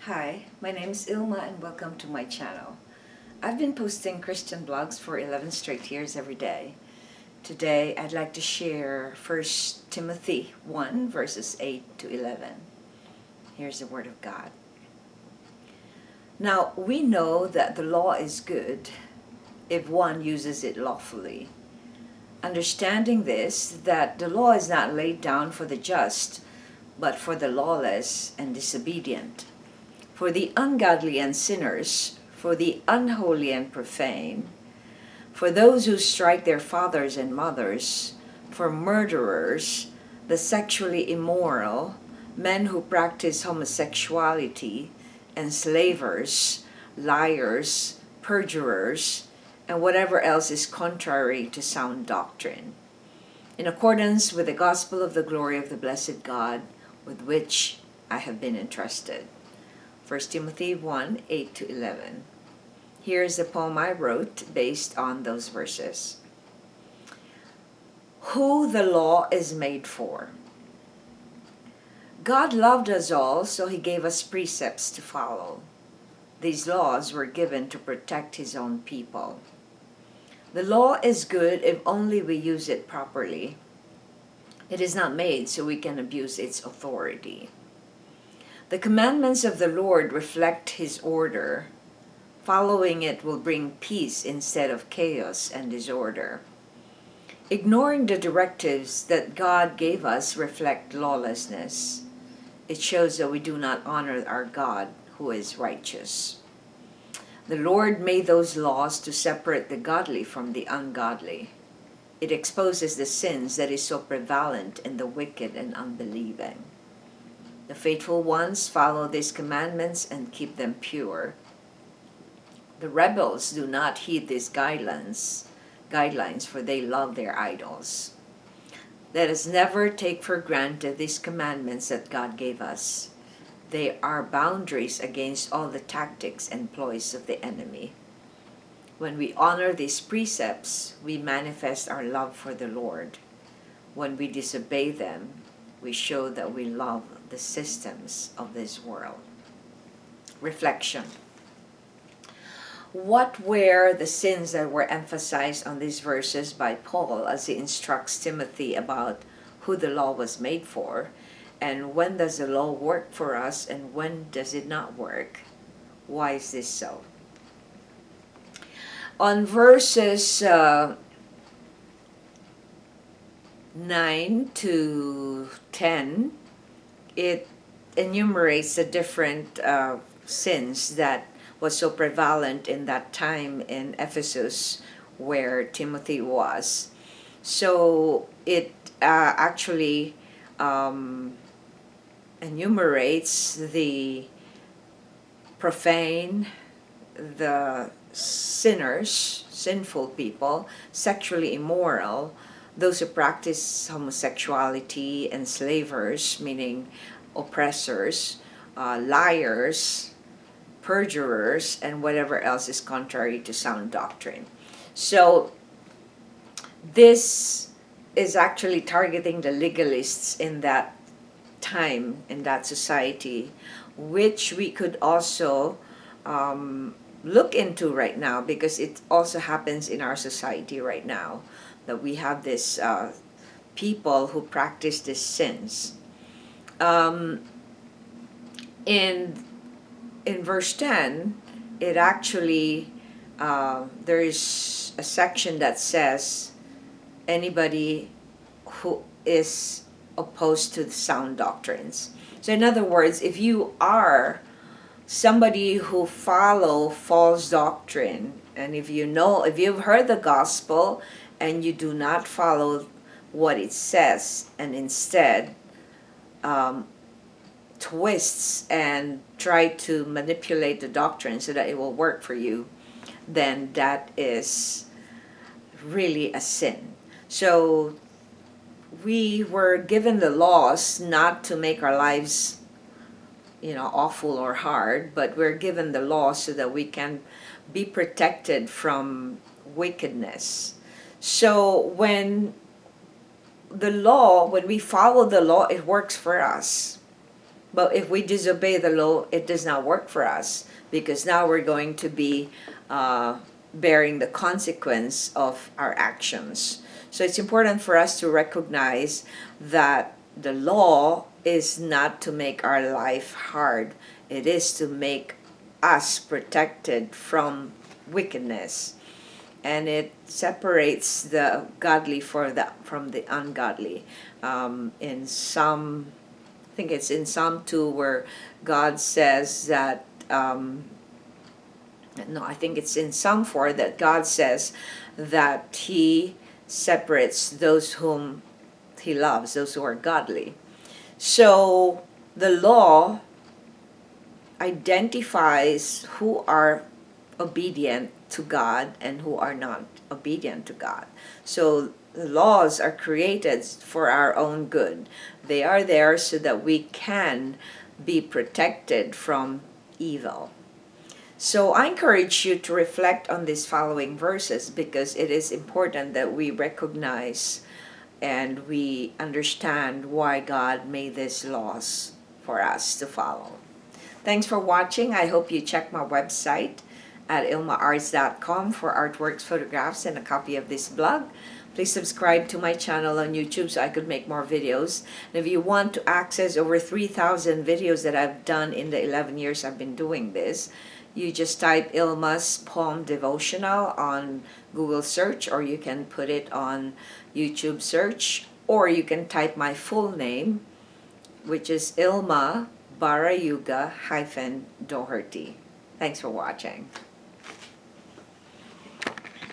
Hi, my name is Ilma and welcome to my channel. I've been posting Christian blogs for 11 straight years every day. Today I'd like to share 1 Timothy 1 verses 8 to 11. Here's the Word of God. Now we know that the law is good if one uses it lawfully. Understanding this, that the law is not laid down for the just, but for the lawless and disobedient, for the ungodly and sinners, for the unholy and profane, for those who strike their fathers and mothers, for murderers, the sexually immoral, men who practice homosexuality, enslavers, liars, perjurers, and whatever else is contrary to sound doctrine, in accordance with the gospel of the glory of the blessed God, with which I have been entrusted. 1 Timothy 1, 8 to 11. Here's the poem I wrote based on those verses. Who the law is made for. God loved us all, so He gave us precepts to follow. These laws were given to protect His own people. The law is good if only we use it properly. It is not made so we can abuse its authority. The commandments of the Lord reflect His order. Following it will bring peace instead of chaos and disorder. Ignoring the directives that God gave us reflect lawlessness. It shows that we do not honor our God, who is righteous. The Lord made those laws to separate the godly from the ungodly. It exposes the sins that is so prevalent in the wicked and unbelieving. The faithful ones follow these commandments and keep them pure. The rebels do not heed these guidelines, for they love their idols. Let us never take for granted these commandments that God gave us. They are boundaries against all the tactics and ploys of the enemy. When we honor these precepts, we manifest our love for the Lord. When we disobey them, we show that we love the systems of this world. Reflection. What were the sins that were emphasized on these verses by Paul as he instructs Timothy about who the law was made for, and when does the law work for us and when does it not work? Why is this so? On verses 9 to 10, it enumerates the different sins that was so prevalent in that time in Ephesus where Timothy was. So it actually enumerates the profane, the sinners, sinful people, sexually immoral, those who practice homosexuality, enslavers, meaning oppressors, liars, perjurers, and whatever else is contrary to sound doctrine. So this is actually targeting the legalists in that time, in that society, which we could also look into right now, because it also happens in our society right now, that we have this people who practice these sins. In verse 10, it actually, there is a section that says anybody who is opposed to the sound doctrines. So in other words, if you are somebody who follow false doctrine, and if you've heard the gospel and you do not follow what it says, and instead twists and try to manipulate the doctrine so that it will work for you, then that is really a sin. So we were given the laws not to make our lives awful or hard, but we're given the law so that we can be protected from wickedness. So when we follow the law, it works for us. But if we disobey the law, it does not work for us, because now we're going to be bearing the consequence of our actions. So it's important for us to recognize that the law is not to make our life hard. It is to make us protected from wickedness. And it separates the godly from the ungodly. In Psalm, I think it's in Psalm 2 where God says that, no, I think it's in Psalm 4 that God says that He separates those whom He loves, those who are godly. So the law identifies who are obedient to God and who are not obedient to God. So the laws are created for our own good. They are there so that we can be protected from evil. So I encourage you to reflect on these following verses, because it is important that we recognize and we understand why God made these laws for us to follow. Thanks for watching. I hope you check my website at ilmaarts.com for artworks, photographs, and a copy of this blog. Please subscribe to my channel on YouTube so I could make more videos. And if you want to access over 3,000 videos that I've done in the 11 years I've been doing this, you just type Ilma's Poem Devotional on Google search, or you can put it on YouTube search, or you can type my full name, which is Ilma Barayuga-Doherty. Thanks for watching.